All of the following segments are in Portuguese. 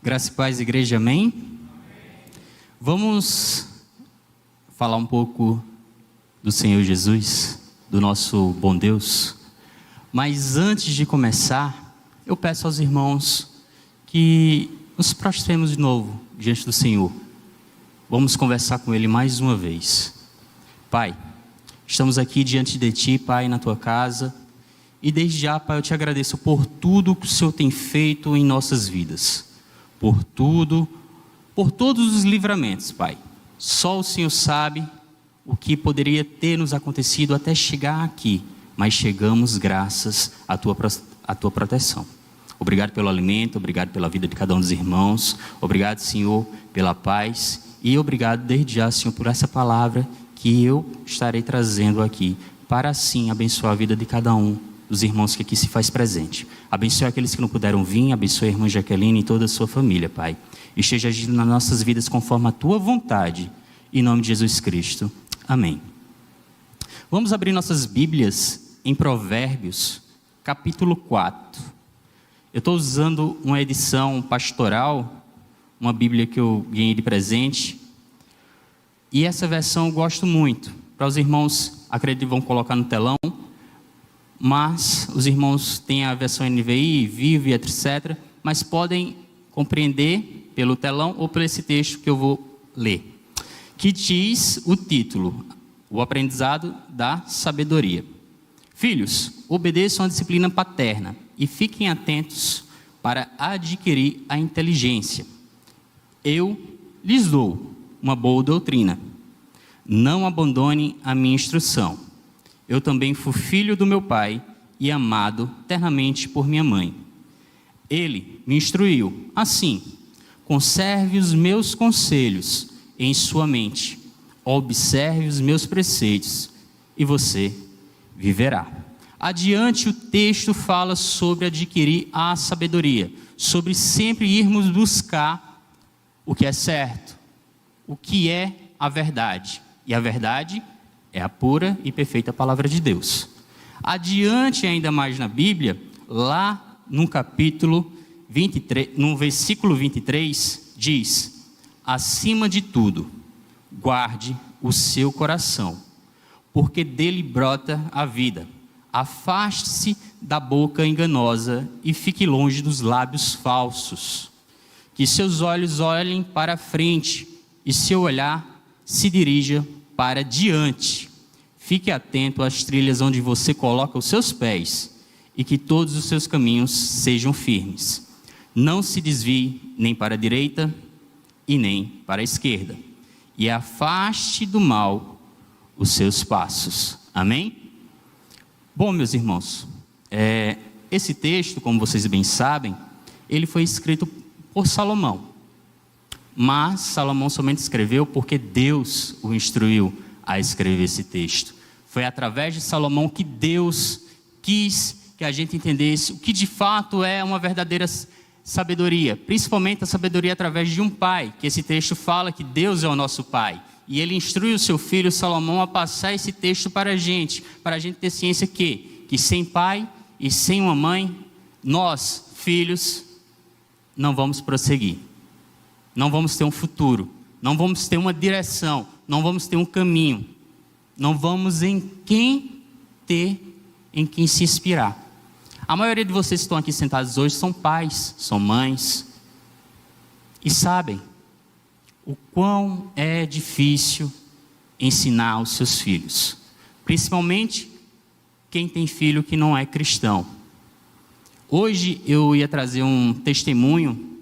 Graça e paz, igreja, amém? Vamos falar um pouco do Senhor Jesus, do nosso bom Deus. Mas antes de começar, eu peço aos irmãos que nos prostremos de novo diante do Senhor. Vamos conversar com Ele mais uma vez. Pai, estamos aqui diante de Ti, Pai, na Tua casa. E desde já, Pai, eu Te agradeço por tudo que o Senhor tem feito em nossas vidas. Por tudo, por todos os livramentos, Pai. Só o Senhor sabe o que poderia ter nos acontecido até chegar aqui. Mas chegamos graças à Tua proteção. Obrigado pelo alimento, obrigado pela vida de cada um dos irmãos. Obrigado, Senhor, pela paz. E obrigado desde já, Senhor, por essa palavra que eu estarei trazendo aqui. Para assim abençoar a vida de cada um dos irmãos que aqui se faz presente. Abençoe aqueles que não puderam vir, abençoe a irmã Jaqueline e toda a sua família, Pai. E esteja agindo nas nossas vidas conforme a Tua vontade, em nome de Jesus Cristo. Amém. Vamos abrir nossas Bíblias em Provérbios, capítulo 4. Eu estou usando uma edição pastoral, uma Bíblia que eu ganhei de presente, e essa versão eu gosto muito. Para os irmãos, acredito que vão colocar no telão, mas os irmãos têm a versão NVI, Vive, etc., mas podem compreender pelo telão ou por esse texto que eu vou ler, que diz o título: O aprendizado da sabedoria. Filhos, obedeçam a disciplina paterna e fiquem atentos para adquirir a inteligência. Eu lhes dou uma boa doutrina. Não abandonem a minha instrução. Eu também fui filho do meu pai e amado eternamente por minha mãe. Ele me instruiu assim: conserve os meus conselhos em sua mente, observe os meus preceitos e você viverá. Adiante o texto fala sobre adquirir a sabedoria, sobre sempre irmos buscar o que é certo, o que é a verdade. E a verdade é a pura e perfeita palavra de Deus. Adiante ainda mais na Bíblia, lá no capítulo 23, no versículo 23, diz: acima de tudo, guarde o seu coração, porque dele brota a vida. Afaste-se da boca enganosa e fique longe dos lábios falsos. Que seus olhos olhem para a frente e seu olhar se dirija para diante. Fique atento às trilhas onde você coloca os seus pés e que todos os seus caminhos sejam firmes. Não se desvie nem para a direita e nem para a esquerda. E afaste do mal os seus passos. Amém? Bom, meus irmãos, esse texto, como vocês bem sabem, ele foi escrito por Salomão. Mas Salomão somente escreveu porque Deus o instruiu a escrever esse texto. Foi através de Salomão que Deus quis que a gente entendesse o que de fato é uma verdadeira sabedoria. Principalmente a sabedoria através de um pai, que esse texto fala que Deus é o nosso pai. E ele instrui o seu filho Salomão a passar esse texto para a gente ter ciência que sem pai e sem uma mãe, nós, filhos, não vamos prosseguir. Não vamos ter um futuro, não vamos ter uma direção, não vamos ter um caminho, não vamos em quem se inspirar. A maioria de vocês que estão aqui sentados hoje são pais, são mães, e sabem o quão é difícil ensinar os seus filhos, principalmente quem tem filho que não é cristão. Hoje eu ia trazer um testemunho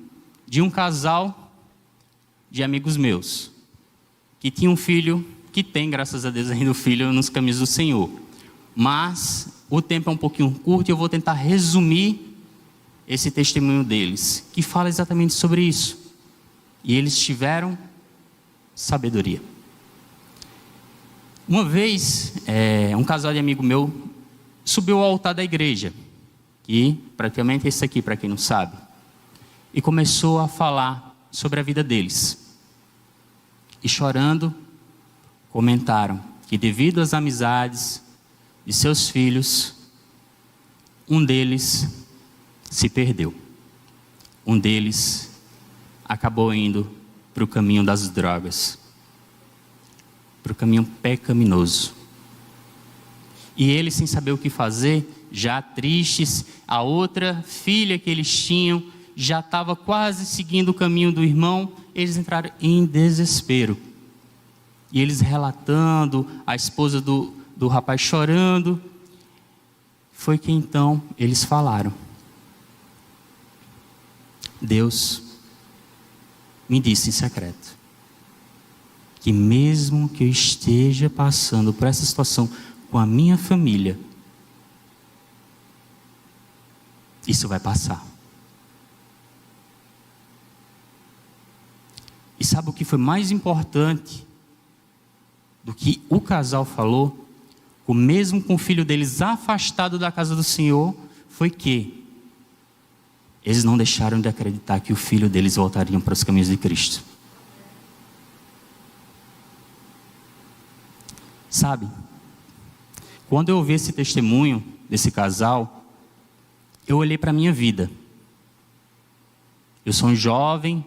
de um casal de amigos meus, que tinha um filho, que tem, graças a Deus, ainda o filho nos caminhos do Senhor. Mas o tempo é um pouquinho curto e eu vou tentar resumir esse testemunho deles, que fala exatamente sobre isso. E eles tiveram sabedoria. Uma vez, um casal de amigo meu subiu ao altar da igreja, que praticamente é esse aqui, para quem não sabe, e começou a falar sobre a vida deles. E chorando, comentaram que devido às amizades de seus filhos, um deles se perdeu. Um deles acabou indo para o caminho das drogas, para o caminho pecaminoso. E eles, sem saber o que fazer, já tristes, a outra filha que eles tinham já estava quase seguindo o caminho do irmão, eles entraram em desespero. E eles relatando, a esposa do rapaz chorando, foi que então eles falaram: Deus me disse em secreto que mesmo que eu esteja passando por essa situação com a minha família, isso vai passar. E sabe o que foi mais importante do que o casal falou? Mesmo com o filho deles afastado da casa do Senhor, foi que eles não deixaram de acreditar que o filho deles voltaria para os caminhos de Cristo. Sabe, quando eu ouvi esse testemunho desse casal, eu olhei para a minha vida. Eu sou um jovem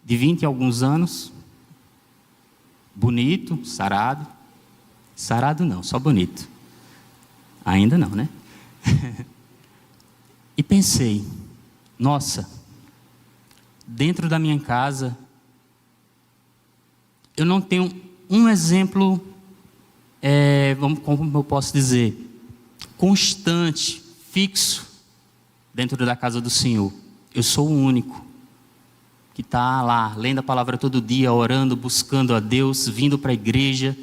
de 20 e alguns anos, bonito, sarado. Sarado não, só bonito. Ainda não, né? E pensei, nossa, dentro da minha casa, eu não tenho um exemplo, como eu posso dizer, constante, fixo, dentro da casa do Senhor. Eu sou o único que está lá, lendo a palavra todo dia, orando, buscando a Deus, vindo para a igreja.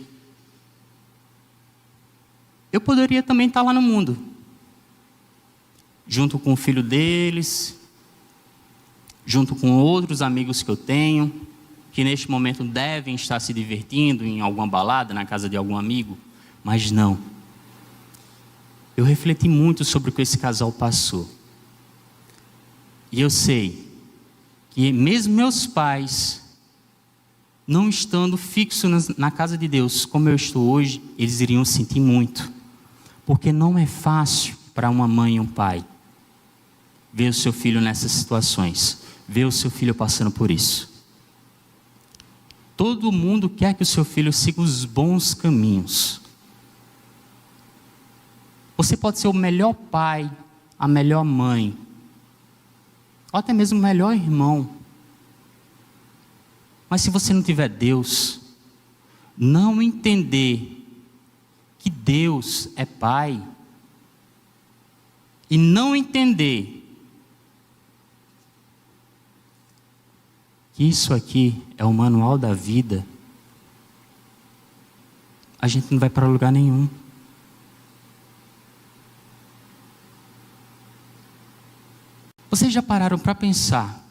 Eu poderia também estar lá no mundo, junto com o filho deles, junto com outros amigos que eu tenho, que neste momento devem estar se divertindo em alguma balada, na casa de algum amigo, mas não. Eu refleti muito sobre o que esse casal passou. E eu sei que mesmo meus pais, não estando fixos na casa de Deus, como eu estou hoje, eles iriam sentir muito. Porque não é fácil para uma mãe e um pai ver o seu filho nessas situações, ver o seu filho passando por isso. Todo mundo quer que o seu filho siga os bons caminhos. Você pode ser o melhor pai, a melhor mãe, ou até mesmo o melhor irmão. Mas se você não tiver Deus, não entender que Deus é Pai, e não entender que isso aqui é o manual da vida, a gente não vai para lugar nenhum. Vocês já pararam para pensar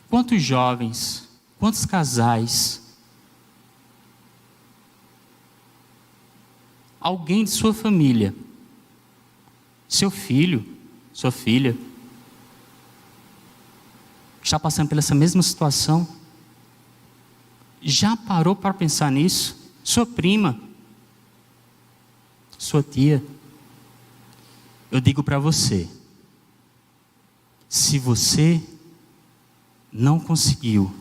quantos jovens, quantos casais, alguém de sua família, seu filho, sua filha, está passando por essa mesma situação? Já parou para pensar nisso? Sua prima, sua tia. Eu digo para você, se você não conseguiu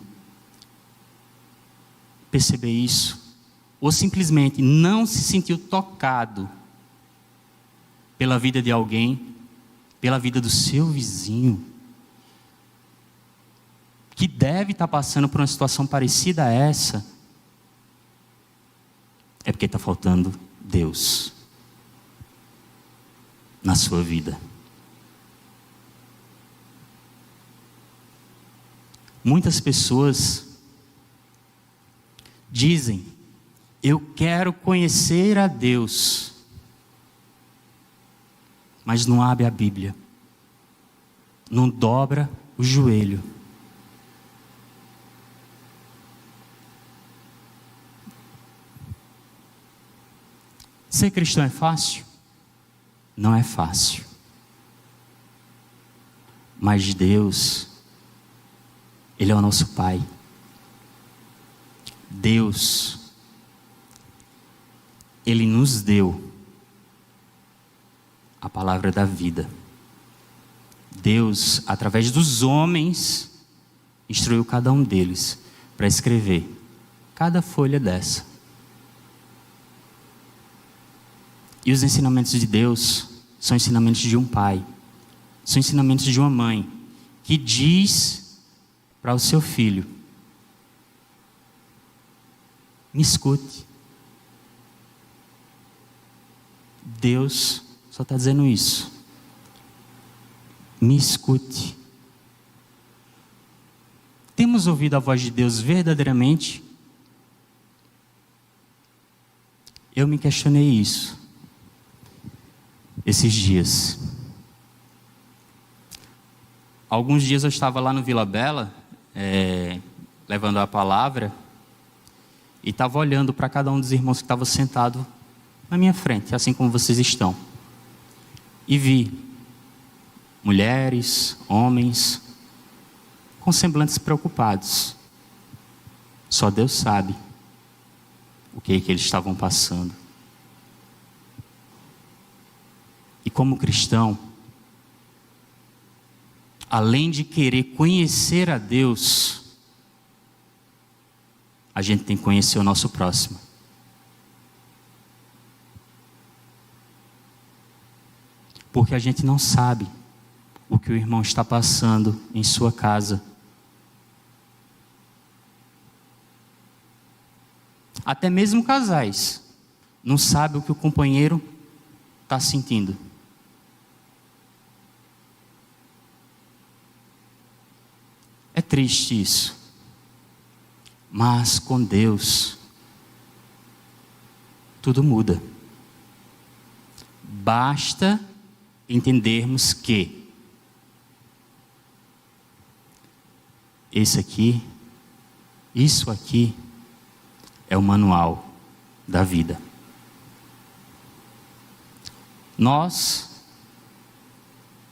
perceber isso, ou simplesmente não se sentiu tocado pela vida de alguém, pela vida do seu vizinho, que deve estar passando por uma situação parecida a essa, é porque está faltando Deus na sua vida. Muitas pessoas dizem: eu quero conhecer a Deus, mas não abre a Bíblia, não dobra o joelho. Ser cristão é fácil? Não é fácil. Mas Deus, Ele é o nosso Pai. Deus, Ele nos deu a palavra da vida. Deus, através dos homens, instruiu cada um deles para escrever cada folha dessa. E os ensinamentos de Deus são ensinamentos de um pai, são ensinamentos de uma mãe, que diz para o seu filho: me escute. Deus só está dizendo isso. Me escute. Temos ouvido a voz de Deus verdadeiramente? Eu me questionei isso esses dias. Alguns dias eu estava lá no Vila Bela, levando a palavra, e estava olhando para cada um dos irmãos que estava sentado na minha frente, assim como vocês estão. E vi mulheres, homens, com semblantes preocupados. Só Deus sabe o que eles estavam passando. E como cristão, além de querer conhecer a Deus, a gente tem que conhecer o nosso próximo. Porque a gente não sabe o que o irmão está passando em sua casa. Até mesmo casais não sabem o que o companheiro está sentindo. É triste isso. Mas com Deus, tudo muda. Basta entendermos que isso aqui é o manual da vida. Nós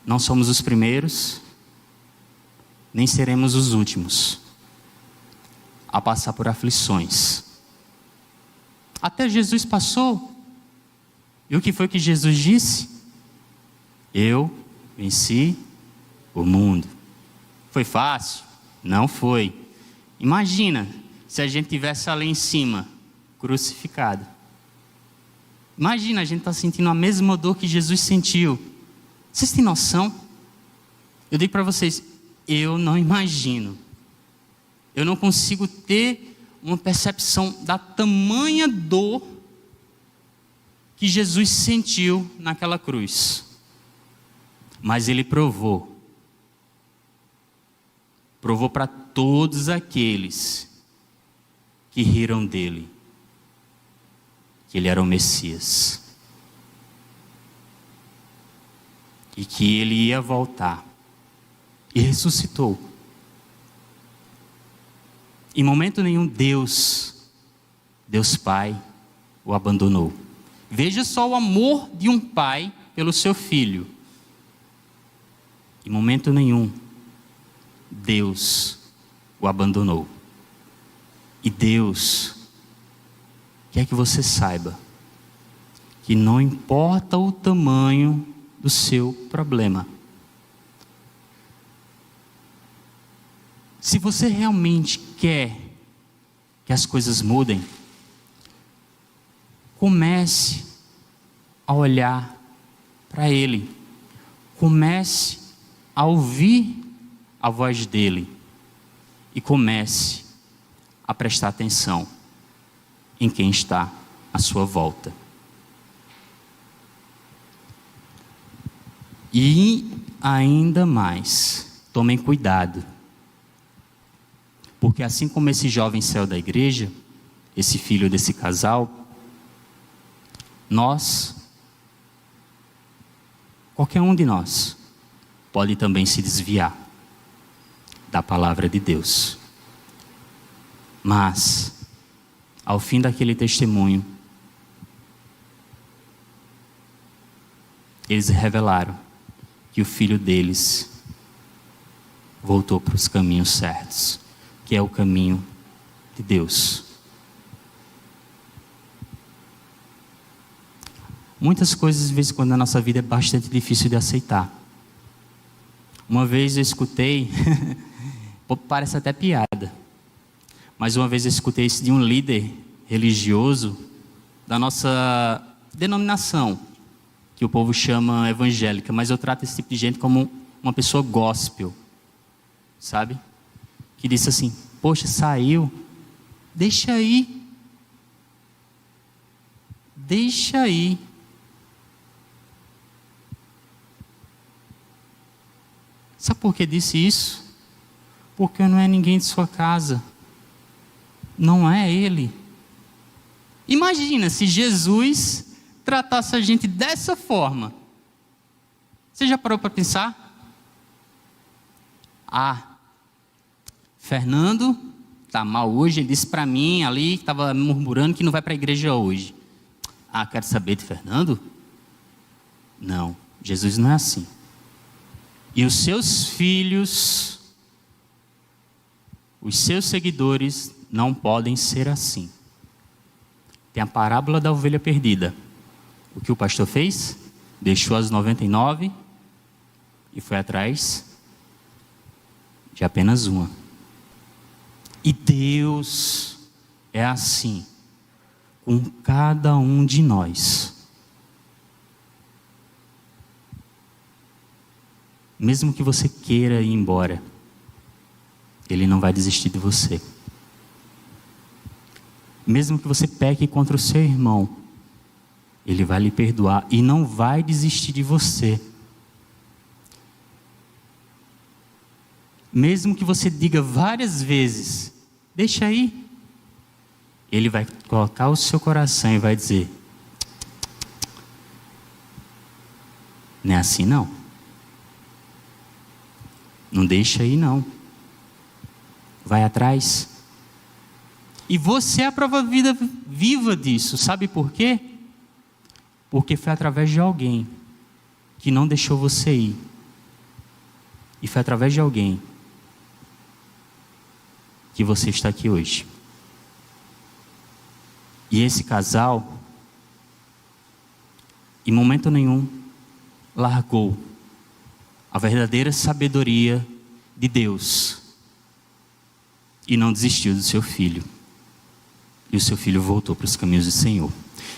não somos os primeiros, nem seremos os últimos a passar por aflições. Até Jesus passou. E o que foi que Jesus disse? Eu venci o mundo. Foi fácil? Não foi. Imagina se a gente tivesse ali em cima, crucificado. Imagina, a gente está sentindo a mesma dor que Jesus sentiu. Vocês têm noção? Eu digo para vocês, eu não imagino. Eu não consigo ter uma percepção da tamanha dor que Jesus sentiu naquela cruz. Mas Ele provou para todos aqueles que riram dele, que Ele era o Messias. E que Ele ia voltar. E ressuscitou. Em momento nenhum Deus Pai, o abandonou. Veja só o amor de um pai pelo seu filho. Em momento nenhum Deus o abandonou. E Deus quer que você saiba que não importa o tamanho do seu problema. Se você realmente quer que as coisas mudem, comece a olhar para Ele. Comece a ouvir a voz dEle. E comece a prestar atenção em quem está à sua volta. E ainda mais, tomem cuidado. Porque assim como esse jovem saiu da igreja, esse filho desse casal, qualquer um de nós, pode também se desviar da palavra de Deus. Mas, ao fim daquele testemunho, eles revelaram que o filho deles voltou para os caminhos certos, que é o caminho de Deus. Muitas coisas, de vez em quando, na nossa vida é bastante difícil de aceitar. Uma vez eu escutei, parece até piada, mas uma vez eu escutei isso de um líder religioso da nossa denominação, que o povo chama evangélica, mas eu trato esse tipo de gente como uma pessoa gospel, sabe? Que disse assim: poxa, saiu, deixa aí. Deixa aí. Sabe por que disse isso? Porque não é ninguém de sua casa. Não é ele. Imagina se Jesus tratasse a gente dessa forma. Você já parou para pensar? Fernando está mal hoje, ele disse para mim ali, que estava murmurando que não vai para a igreja hoje. Quero saber de Fernando? Não, Jesus não é assim. E os seus filhos, os seus seguidores, não podem ser assim. Tem a parábola da ovelha perdida. O que o pastor fez? Deixou as 99 e foi atrás de apenas uma. E Deus é assim com cada um de nós. Mesmo que você queira ir embora, Ele não vai desistir de você. Mesmo que você peque contra o seu irmão, Ele vai lhe perdoar e não vai desistir de você. Mesmo que você diga várias vezes: deixa aí, Ele vai colocar o seu coração e vai dizer: não é assim não. Não deixa aí não. Vai atrás. E você é a prova viva disso. Sabe por quê? Porque foi através de alguém que não deixou você ir. E foi através de alguém que você está aqui hoje. E esse casal, em momento nenhum, largou a verdadeira sabedoria de Deus e não desistiu do seu filho. E o seu filho voltou para os caminhos do Senhor.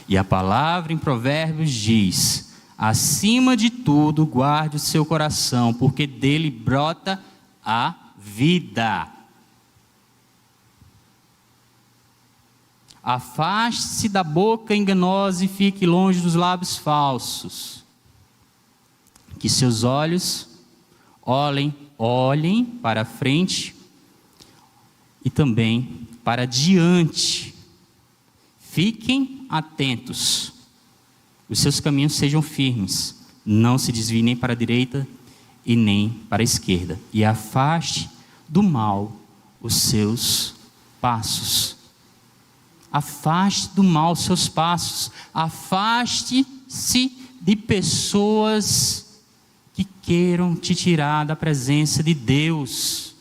E a palavra em Provérbios diz: acima de tudo, guarde o seu coração, porque dele brota a vida. Afaste-se da boca enganosa e fique longe dos lábios falsos. Que seus olhos olhem para frente e também para diante. Fiquem atentos. Os seus caminhos sejam firmes. Não se desviem nem para a direita e nem para a esquerda. E afaste do mal os seus passos. Afaste do mal os seus passos. Afaste-se de pessoas que queiram te tirar da presença de Deus.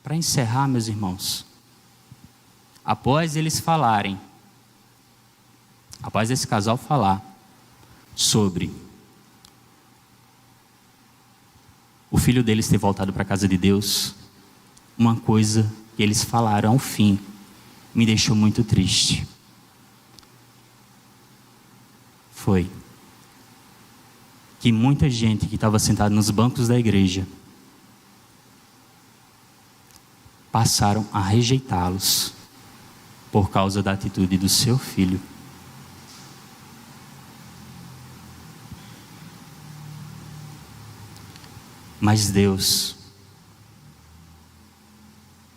Para encerrar, meus irmãos, após eles falarem, após esse casal falar sobre o filho deles ter voltado para a casa de Deus, uma coisa que eles falaram ao fim me deixou muito triste. Foi que muita gente que estava sentada nos bancos da igreja passaram a rejeitá-los por causa da atitude do seu filho. Mas Deus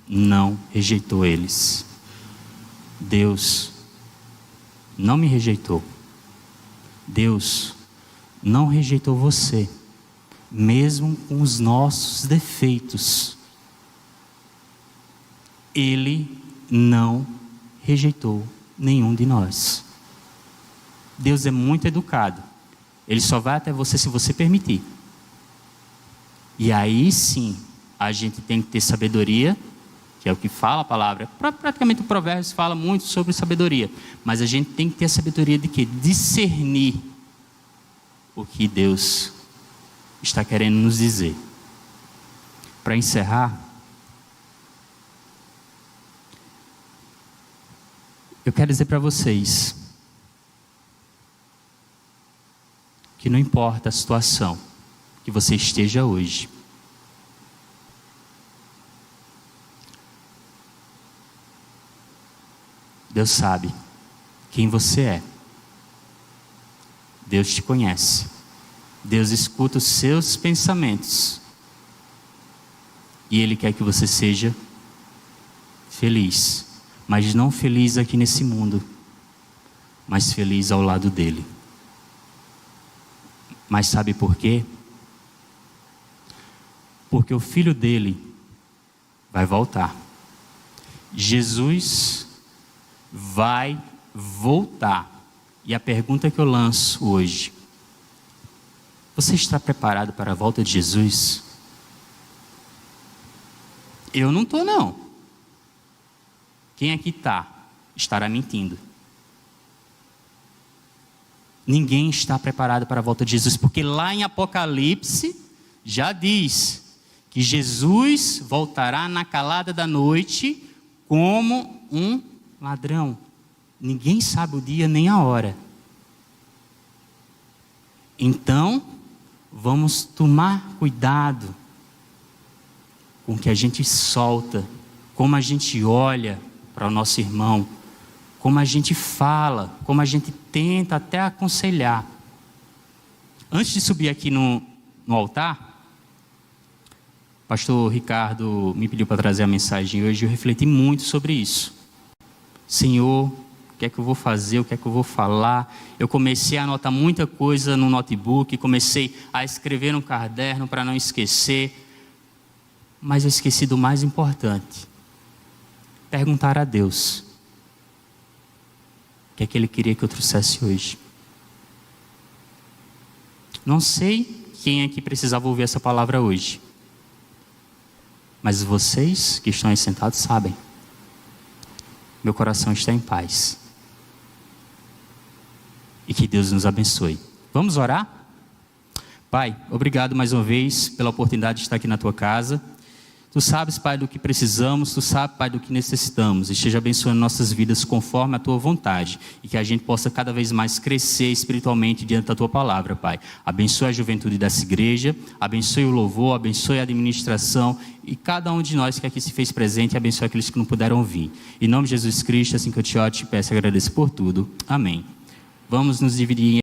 não rejeitou eles. Deus não me rejeitou. Deus não rejeitou você, mesmo com os nossos defeitos. Ele não rejeitou nenhum de nós. Deus é muito educado. Ele só vai até você se você permitir. E aí sim, a gente tem que ter sabedoria, que é o que fala a palavra. Praticamente o Provérbios fala muito sobre sabedoria. Mas a gente tem que ter a sabedoria de quê? Discernir o que Deus está querendo nos dizer. Para encerrar, eu quero dizer para vocês que não importa a situação que você esteja hoje, Deus sabe quem você é. Deus te conhece. Deus escuta os seus pensamentos. E Ele quer que você seja feliz. Mas não feliz aqui nesse mundo, mas feliz ao lado dEle. Mas sabe por quê? Porque o Filho dEle vai voltar. Jesus vai voltar. E a pergunta que eu lanço hoje: você está preparado para a volta de Jesus? Eu não estou, não. Quem aqui estará mentindo. Ninguém está preparado para a volta de Jesus, porque lá em Apocalipse já diz que Jesus voltará na calada da noite como um ladrão. Ninguém sabe o dia nem a hora. Então, vamos tomar cuidado com o que a gente solta, como a gente olha para o nosso irmão, como a gente fala, como a gente tenta até aconselhar. Antes de subir aqui no altar, o pastor Ricardo me pediu para trazer a mensagem hoje, eu refleti muito sobre isso. Senhor, o que é que eu vou fazer, o que é que eu vou falar? Eu comecei a anotar muita coisa no notebook, comecei a escrever no caderno para não esquecer, mas eu esqueci do mais importante: perguntar a Deus o que é que Ele queria que eu trouxesse hoje. Não sei quem aqui precisava ouvir essa palavra hoje, mas vocês que estão aí sentados sabem. Meu coração está em paz. E que Deus nos abençoe. Vamos orar? Pai, obrigado mais uma vez pela oportunidade de estar aqui na Tua casa. Tu sabes, Pai, do que precisamos, Tu sabes, Pai, do que necessitamos. Esteja abençoando nossas vidas conforme a Tua vontade. E que a gente possa cada vez mais crescer espiritualmente diante da Tua palavra, Pai. Abençoe a juventude dessa igreja, abençoe o louvor, abençoe a administração. E cada um de nós que aqui se fez presente, abençoe aqueles que não puderam vir. Em nome de Jesus Cristo, assim que eu te oro, te peço e agradeço por tudo. Amém. Vamos nos dividir em